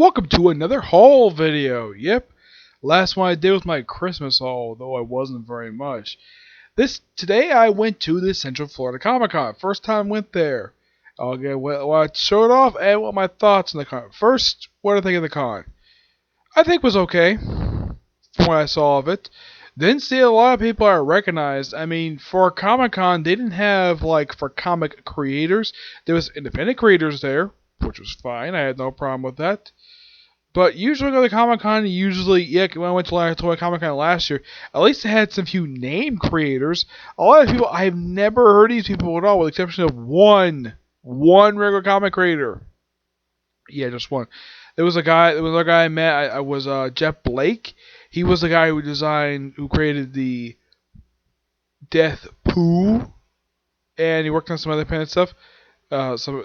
Welcome to another haul video. Yep, last one I did was my Christmas haul, though it wasn't very much. Today I went to the Central Florida Comic Con. First time went there. I'll get what showed off and what my thoughts on the con. First, what I think of the con. I think it was okay from what I saw of it. Didn't see a lot of people I recognized. I mean, for a Comic Con, they didn't have like for comic creators. There was independent creators there, which was fine. I had no problem with that. But usually when I go to Comic Con, when I went to Comic Con last year, at least they had some few name creators. A lot of people, I have never heard of these people at all, with the exception of one regular comic creator. Yeah, just one. There was another guy I met. I was Jeff Blake. He was the guy who created the Death Pooh, and he worked on some other independent stuff. He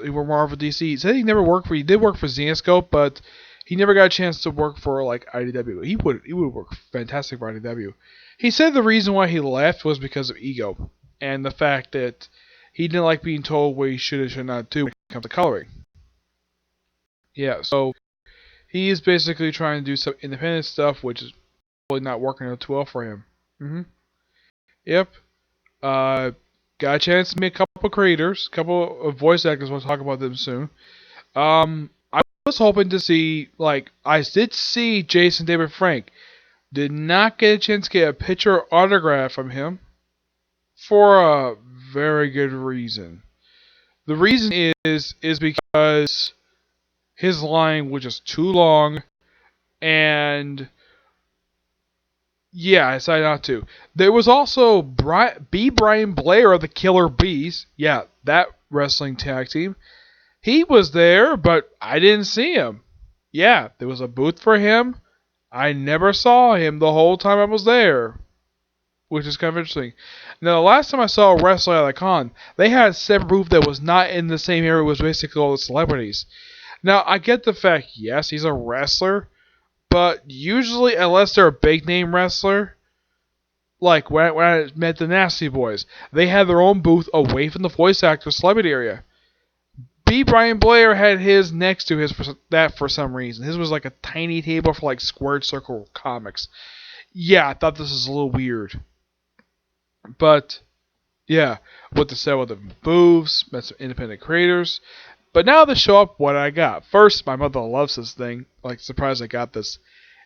worked Marvel DC. He said he did work for Zenescope, but he never got a chance to work for like IDW. He would work fantastic for IDW. He said the reason why he left was because of ego and the fact that he didn't like being told what he should and should not do when it comes to coloring. Yeah, so he is basically trying to do some independent stuff, which is really not working out too well for him. Yep. Got a chance to meet a couple of creators, a couple of voice actors. We'll talk about them soon. I was hoping to see, I did see Jason David Frank. Did not get a chance to get a picture or autograph from him for a very good reason. The reason is because his line was just too long, and yeah, I decided not to. There was also Brian Blair of the Killer Bees. Yeah, that wrestling tag team. He was there, but I didn't see him. Yeah, there was a booth for him. I never saw him the whole time I was there, which is kind of interesting. Now, the last time I saw a wrestler at a con, they had a separate booth that was not in the same area. It was basically all the celebrities. Now, I get the fact, yes, he's a wrestler, but usually, unless they're a big name wrestler, like when I met the Nasty Boys, they had their own booth away from the voice actor celebrity area. Brian Blair had his next to his for some reason. His was like a tiny table for like squared circle comics. Yeah, I thought this was a little weird. But yeah, with the booths, met some independent creators. But now to show up what I got. First, my mother loves this thing. Like, surprised I got this.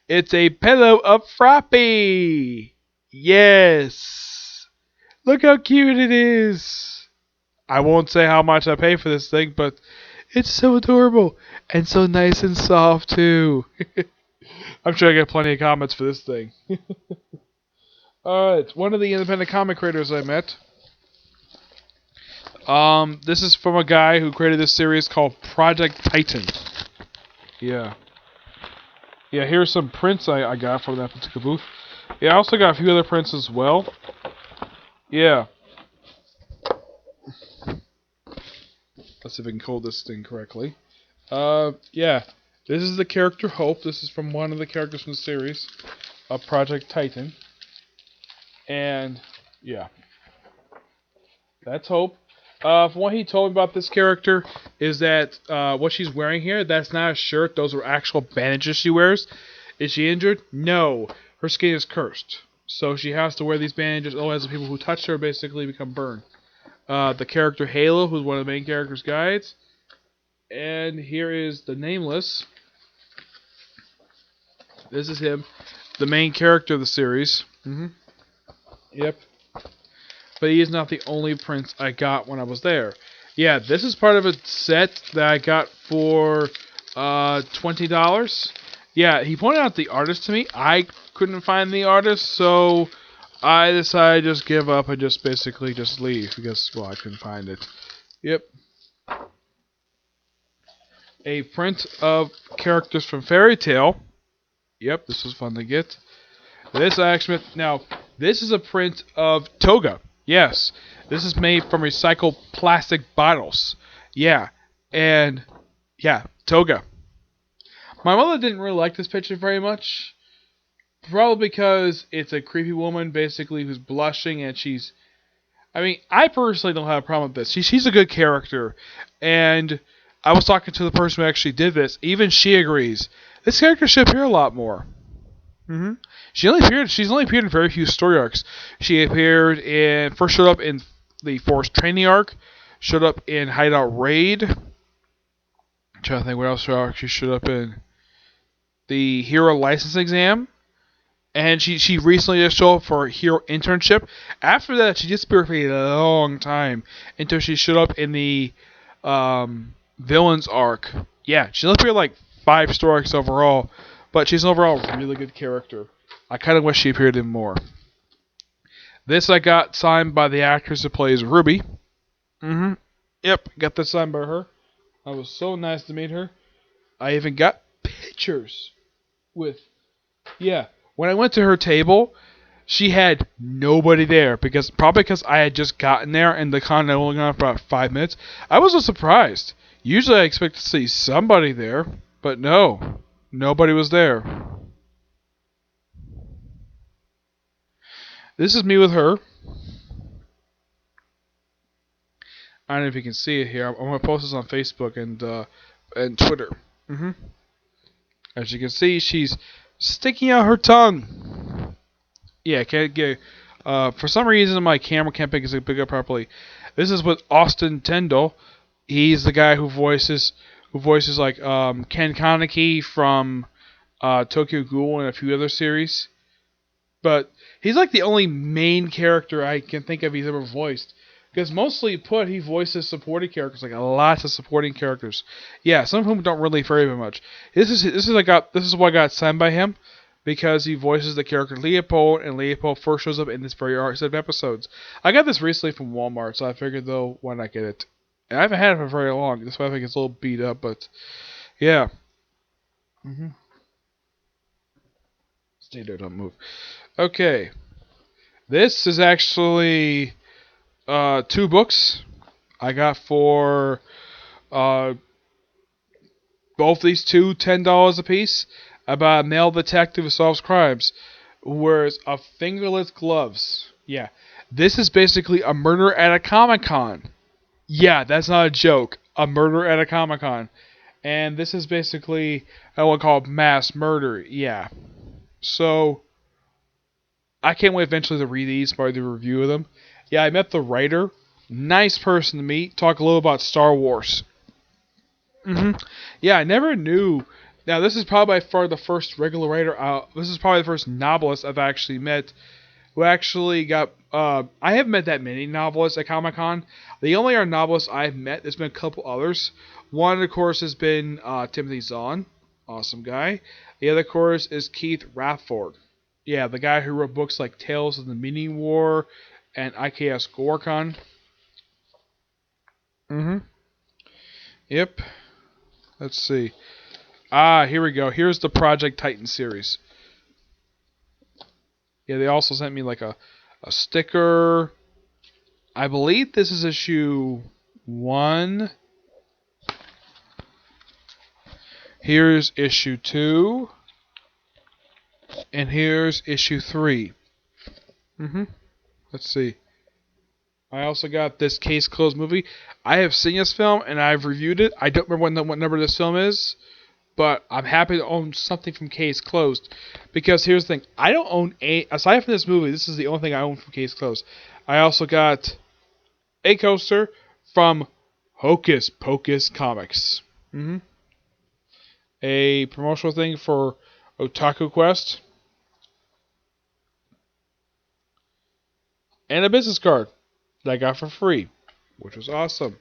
It's a pillow of Frappy. Yes. Look how cute it is. I won't say how much I pay for this thing, but it's so adorable and so nice and soft too. I'm sure I get plenty of comments for this thing. Alright, one of the independent comic creators I met. This is from a guy who created this series called Project Titan. Yeah. Yeah, here's some prints I got from that particular booth. Yeah, I also got a few other prints as well. Yeah. Let's see if I can code this thing correctly. Yeah. This is the character Hope. This is from one of the characters from the series of Project Titan. And, yeah. That's Hope. From what he told me about this character is that what she's wearing here, that's not a shirt. Those are actual bandages she wears. Is she injured? No. Her skin is cursed. So she has to wear these bandages. Otherwise, the people who touch her basically become burned. The character Halo, who's one of the main character's guides. And here is the Nameless. This is him, the main character of the series. Yep. But he is not the only prince I got when I was there. Yeah, this is part of a set that I got for $20. Yeah, he pointed out the artist to me. I couldn't find the artist, so I decided to just give up and just basically just leave because, well, I couldn't find it. Yep. A print of characters from Fairy Tail. Yep, this was fun to get. This is a print of Toga. Yes, this is made from recycled plastic bottles. Yeah, and yeah, Toga. My mother didn't really like this picture very much. Probably because it's a creepy woman, basically, who's blushing, and she's... I mean, I personally don't have a problem with this. She's a good character, and I was talking to the person who actually did this. Even she agrees. This character should appear a lot more. Mm-hmm. She's only appeared in very few story arcs. She appeared in first showed up in the Force Training arc, showed up in Hideout Raid. I'm trying to think what else she showed up in. The Hero License Exam, and she recently just showed up for a Hero Internship. After that, she disappeared for a long time until she showed up in the Villains arc. Yeah, she's only appeared like 5 story arcs overall, but she's overall a really good character. I kind of wish she appeared in more. This I got signed by the actress who plays Ruby. Mm-hmm. Yep, got this signed by her. I was so nice to meet her. I even got pictures with... Yeah, when I went to her table, she had nobody there. Probably because I had just gotten there and the con had only gone for about 5 minutes. I was so surprised. Usually I expect to see somebody there, but no. Nobody was there. This is me with her. I don't know if you can see it here. I'm going to post this on Facebook and Twitter. Mm-hmm. As you can see, she's sticking out her tongue. Yeah, can't get. For some reason, my camera can't pick it up properly. This is with Austin Tyndall. He's the guy who voices like Ken Kaneki from Tokyo Ghoul and a few other series. But he's like the only main character I can think of he's ever voiced. Because mostly he voices supporting characters, like lots of supporting characters. Yeah, some of whom don't really very much. This is what I got signed by him, because he voices the character Leopold, and Leopold first shows up in this very set of episodes. I got this recently from Walmart, so I figured though why not get it. And I haven't had it for very long. That's why I think it's a little beat up, but yeah. Mm-hmm. Stay there, don't move. Okay, this is actually 2 books I got for both these two $10 a piece about a male detective who solves crimes who wears a fingerless gloves. Yeah, this is basically a murder at a Comic-Con. Yeah, that's not a joke. A murder at a Comic-Con. And this is basically what I call mass murder. Yeah. So I can't wait eventually to read these, probably do a review of them. Yeah, I met the writer. Nice person to meet. Talk a little about Star Wars. Mm-hmm. Yeah, I never knew. Now, this is probably by far the first regular writer. This is probably the first novelist I've actually met who actually got... I haven't met that many novelists at Comic-Con. The only other novelists I've met, there's been a couple others. One, of course, has been Timothy Zahn. Awesome guy. The other, of course, is Keith Rathford. Yeah, the guy who wrote books like Tales of the Mini War and IKS Gorkon. Mm-hmm. Yep. Let's see. Here we go. Here's the Project Titan series. Yeah, they also sent me like a sticker. I believe this is issue 1. Here's issue 2. And here's issue 3. Mm-hmm. Let's see. I also got this Case Closed movie. I have seen this film and I've reviewed it. I don't remember what number this film is, but I'm happy to own something from Case Closed. Because here's the thing. I don't own aside from this movie, this is the only thing I own from Case Closed. I also got a coaster from Hocus Pocus Comics. Mm-hmm. A promotional thing for Otaku Quest. And a business card that I got for free, which was awesome.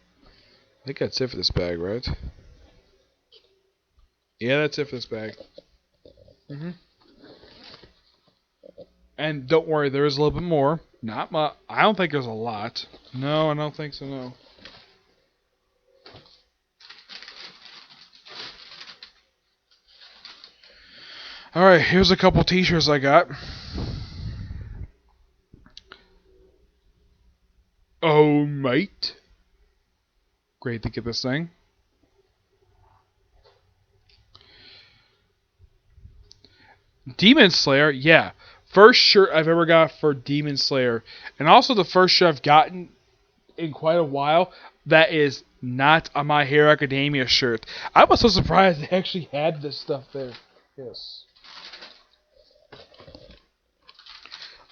I think that's it for this bag, right? Yeah, that's it for this bag. Mm-hmm. And don't worry, there is a little bit more. Not much. I don't think there's a lot. No, I don't think so, no. Alright, here's a couple t-shirts I got. Oh, mate. Great to get this thing. Demon Slayer, yeah. First shirt I've ever got for Demon Slayer. And also the first shirt I've gotten in quite a while that is not a My Hero Academia shirt. I was so surprised they actually had this stuff there. Yes.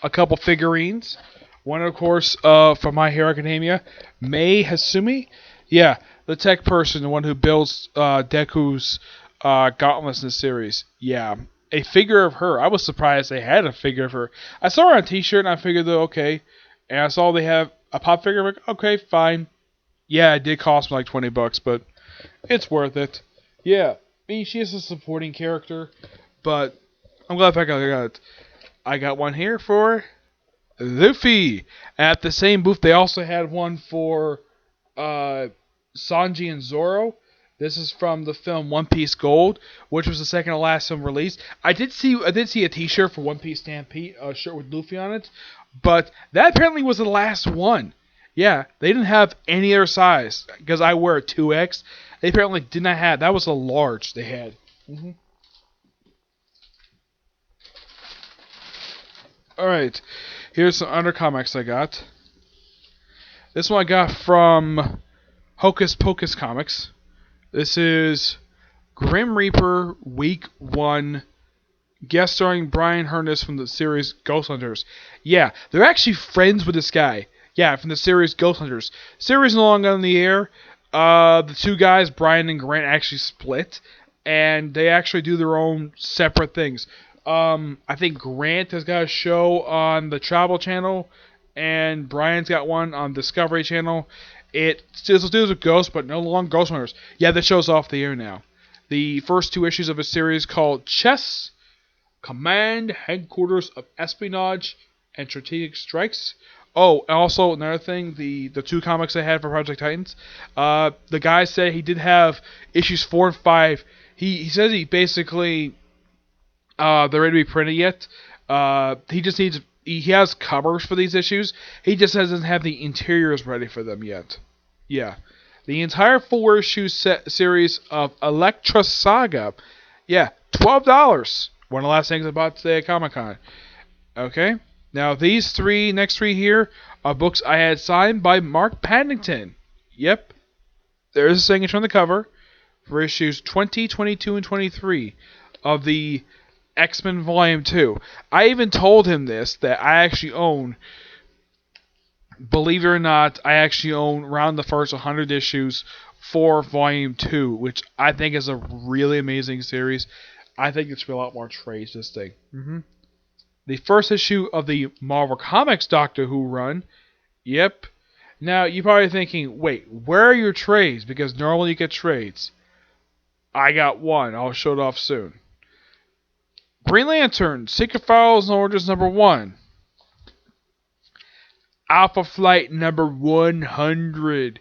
A couple figurines. One, of course, from My Hero Academia, Mei Hasumi. Yeah, the tech person, the one who builds Deku's gauntlets in the series. Yeah, a figure of her. I was surprised they had a figure of her. I saw her on a T-shirt and I figured, though, okay. And I saw they have a pop figure. I'm like, okay, fine. Yeah, it did cost me like $20, but it's worth it. Yeah, I mean, she is a supporting character, but I'm glad I got it. I got one here for Luffy. At the same booth, they also had one for Sanji and Zoro. This is from the film One Piece Gold, which was the second to last film released. I did see a T-shirt for One Piece Stampede, a shirt with Luffy on it, but that apparently was the last one. Yeah, they didn't have any other size because I wear a 2X. They apparently did not have. That was a large they had. All right, here's some other comics I got. This one I got from Hocus Pocus Comics. This is Grim Reaper Week 1, guest starring Brian Hernandez from the series Ghost Hunters. Yeah, they're actually friends with this guy. Yeah, from the series Ghost Hunters. Series no longer on the air. The two guys, Brian and Grant, actually split, and they actually do their own separate things. I think Grant has got a show on the Travel Channel, and Brian's got one on Discovery Channel. It still deals with ghosts, but no longer Ghost Hunters. Yeah, the show's off the air now. The first two issues of a series called Chess, Command Headquarters of Espionage and Strategic Strikes. Oh, and also another thing, the two comics I had for Project Titans. The guy said he did have issues 4 and 5. He says he basically they're ready to be printed yet. He just needs. He has covers for these issues. He just doesn't have the interiors ready for them yet. Yeah. The entire 4-issue series of Elektra Saga. Yeah, $12. One of the last things I bought today at Comic-Con. Okay. Now, these next three here, are books I had signed by Mark Paddington. Yep. There's a signature on the cover for issues 20, 22, and 23 of the X-Men Volume 2. I even told him this, that I actually own, believe it or not, I actually own around the first 100 issues for Volume 2, which I think is a really amazing series. I think there should be a lot more trades this thing. The first issue of the Marvel Comics Doctor Who run. Yep. Now, you're probably thinking, wait, where are your trades? Because normally you get trades. I got one. I'll show it off soon. Green Lantern, Secret Files and Orders number 1. Alpha Flight number 100.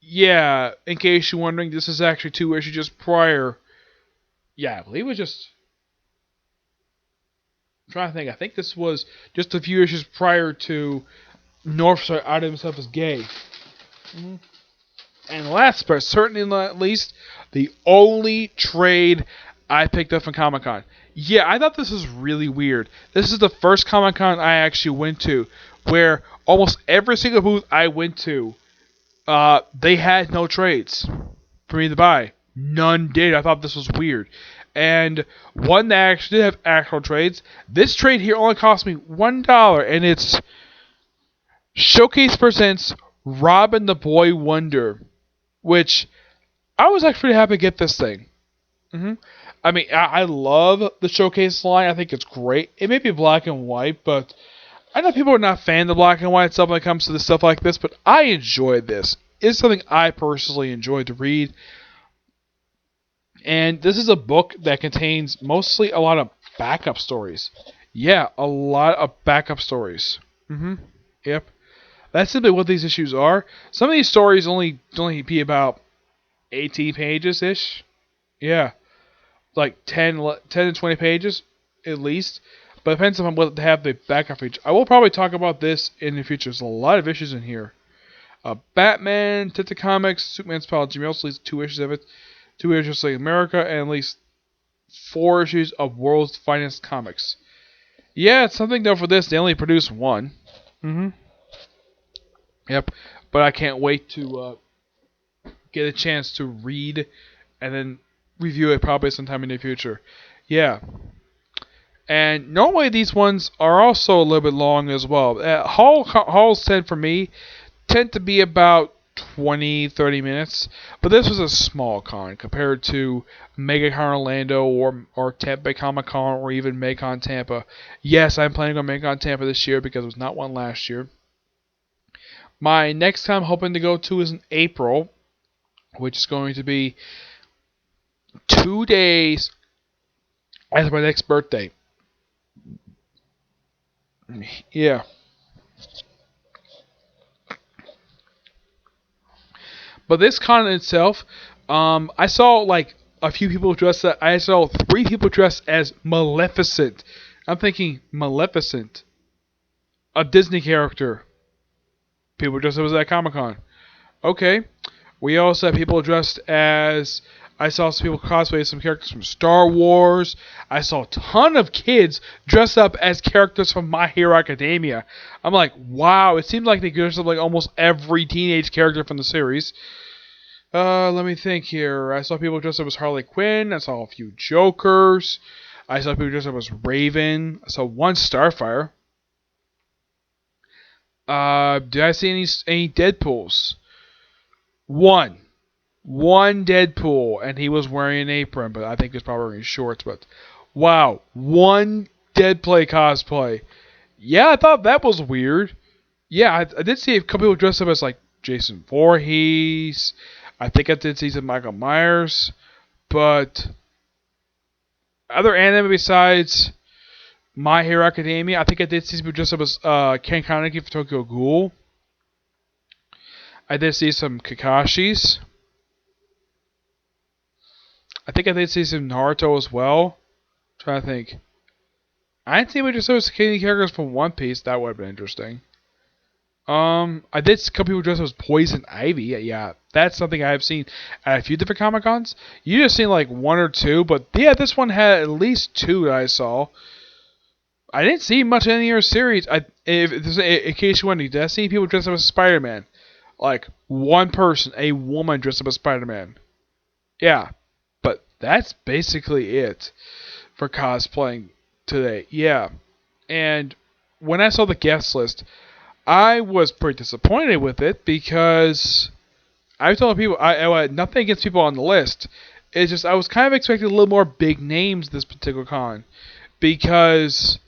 Yeah, in case you're wondering, this is actually 2 issues just prior. Yeah, I believe it was just... I'm trying to think. I think this was just a few issues prior to Northstar outing himself as gay. And last but certainly not least, the only trade I picked up from Comic-Con. Yeah, I thought this was really weird. This is the first Comic-Con I actually went to where almost every single booth I went to, they had no trades for me to buy. None did. I thought this was weird. And one that actually did have actual trades. This trade here only cost me $1, and it's Showcase Presents Robin the Boy Wonder, which I was actually pretty happy to get this thing. I mean, I love the Showcase line. I think it's great. It may be black and white, but I know people are not fans of black and white stuff when it comes to the stuff like this, but I enjoy this. It's something I personally enjoy to read. And this is a book that contains mostly a lot of backup stories. Yeah, a lot of backup stories. Yep. That's simply what these issues are. Some of these stories only be about 18 pages-ish. Yeah. Like 10 to 20 pages, at least. But it depends on what they have the backup page. I will probably talk about this in the future. There's a lot of issues in here. Batman, Tita Comics, Superman's Pal, Jimmy also at least 2 issues of it. 2 issues of America, and at least 4 issues of World's Finest Comics. Yeah, it's something though for this. They only produce 1. Yep. But I can't wait to get a chance to read and then review it probably sometime in the future. Yeah. And normally these ones are also a little bit long as well. Halls tend for me tend to be about 20-30 minutes, but this was a small con compared to MegaCon Orlando or Tampa Bay Comic Con or even MegaCon Tampa. Yes, I'm planning on MegaCon Tampa this year because there was not one last year. My next time I'm hoping to go to is in April, which is going to be 2 days after my next birthday. Yeah. But this con itself, I saw like a few people dressed. I saw 3 people dressed as Maleficent. I'm thinking Maleficent, a Disney character. People dressed up as that Comic Con. Okay. We also have people dressed as. I saw some people cosplay some characters from Star Wars. I saw a ton of kids dressed up as characters from My Hero Academia. I'm like, wow! It seems like they dressed up like almost every teenage character from the series. Let me think here. I saw people dressed up as Harley Quinn. I saw a few Jokers. I saw people dressed up as Raven. I saw one Starfire. Did I see any Deadpools? One Deadpool, and he was wearing an apron, but I think he was probably wearing shorts. But wow, one Deadplay cosplay. Yeah, I thought that was weird. Yeah, I did see a couple people dressed up as like Jason Voorhees. I think I did see some Michael Myers, but other anime besides My Hero Academia, I think I did see people dressed up as Ken Kaneki for Tokyo Ghoul. I did see some Kakashis. I think I did see some Naruto as well. I'm trying to think. I didn't see any dressed up as Canadian characters from One Piece. That would have been interesting. I did see a couple people dressed up as Poison Ivy. Yeah, that's something I've seen at a few different Comic Cons. You just seen like 1 or 2, but yeah, this one had at least 2 that I saw. I didn't see much in the other series. In case you wondering, did I see people dressed up as Spider-Man? Like one person, a woman dressed up as Spider-Man. Yeah, but that's basically it for cosplaying today. Yeah, and when I saw the guest list, I was pretty disappointed with it because I told people I had nothing against people on the list. It's just I was kind of expecting a little more big names this particular con because,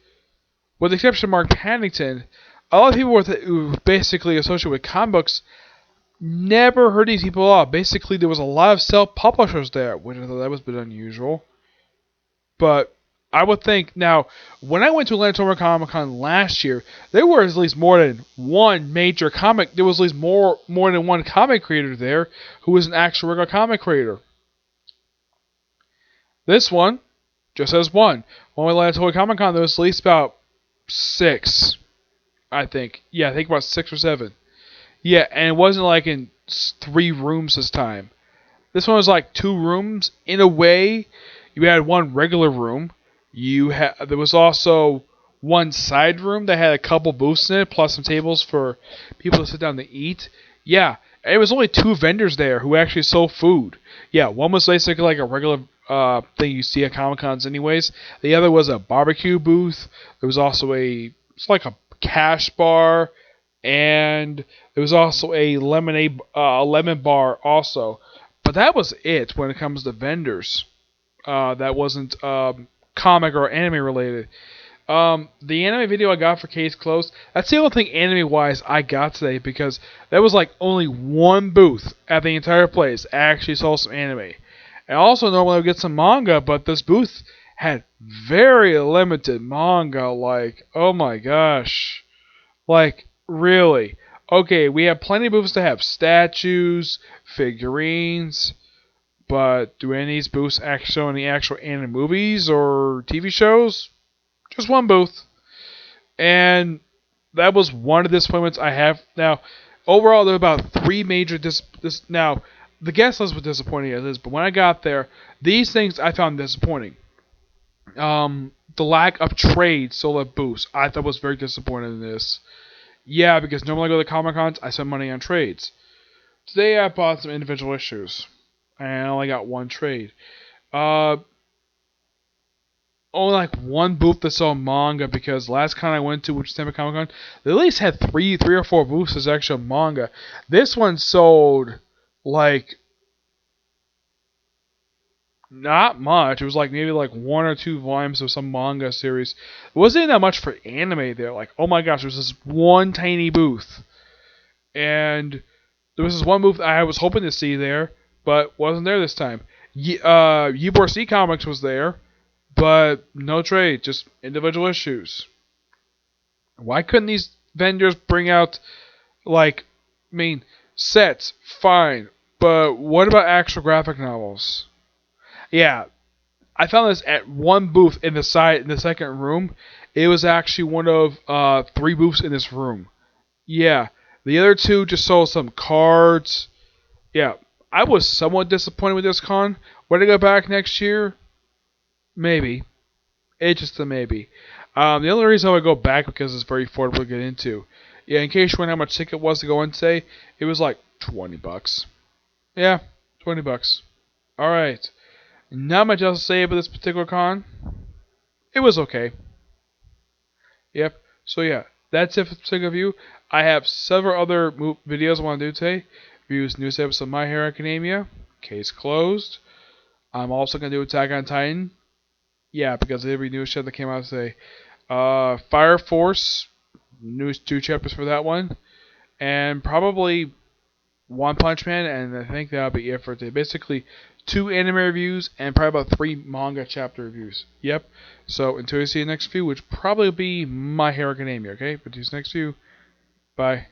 with the exception of Mark Paddington, a lot of people who basically associated with comic books never heard these people of. Basically, there was a lot of self-publishers there, which I thought that was a bit unusual. But I would think now, when I went to Atlanta Comic Con last year, there was at least more than one major comic. There was at least more than one comic creator there who was an actual regular comic creator. This one just has one. When we went to Atlanta Comic Con, there was at least about 6, I think. Yeah, I think about 6 or 7. Yeah, and it wasn't like in 3 rooms this time. This one was like 2 rooms. In a way, you had one regular room. There was also one side room that had a couple booths in it, plus some tables for people to sit down to eat. Yeah, and it was only 2 vendors there who actually sold food. Yeah, one was basically like a regular thing you see at Comic Cons anyways. The other was a barbecue booth. There was also it's like a cash bar, and there was also a lemon bar also. But that was it when it comes to vendors. That wasn't comic or anime related. The anime video I got for Case Close, that's the only thing anime wise I got today because there was like only one booth at the entire place actually saw some anime. And also normally I would get some manga, but this booth had very limited manga. Like, oh my gosh. Like, really? Okay, we have plenty of booths that have statues, figurines, but do any of these booths actually show any actual anime movies or TV shows? Just one booth. And that was one of the disappointments I have. Now, overall, there were about 3 major Now, the guest list was disappointing as is, but when I got there, these things I found disappointing. The lack of trade sold at booths, I thought was very disappointing in this. Yeah, because normally I go to Comic Cons, I spend money on trades. today I bought some individual issues, and I only got one trade. Uh, Only like one booth that sold manga because last con I went to, which is Tampa Comic Con, they at least had three or four booths as actual manga. This one sold like not much. It was like maybe like one or two volumes of some manga series. It wasn't even that much for anime there. Like, oh my gosh, there was this one tiny booth. And there was this one booth I was hoping to see there, but wasn't there this time. Ybor C Comics was there, but no trade, just individual issues. Why couldn't these vendors bring out, like, I mean, sets, fine, but what about actual graphic novels? Yeah, I found this at one booth in the second room. It was actually one of three booths in this room. Yeah, the other two just sold some cards. Yeah, I was somewhat disappointed with this con. Would I go back next year? Maybe. It's just a maybe. The only reason I would go back because it's very affordable to get into. Yeah, in case you wonder how much ticket was to go in today, it was like $20. Yeah, $20. All right. Not much else to say about this particular con. It was okay. Yep. So yeah, that's it for the particular review. I have several other videos I want to do today. Reviews newest episode of My Hero Academia. Case closed. I'm also going to do Attack on Titan. Yeah, because of every new show that came out today. Fire Force. Newest 2 chapters for that one. And probably One Punch Man, and I think that'll be it for today. Basically, 2 anime reviews and probably about 3 manga chapter reviews. Yep. So until you see the next few, which probably will be My Hero Academia, okay? But see you next few. Bye.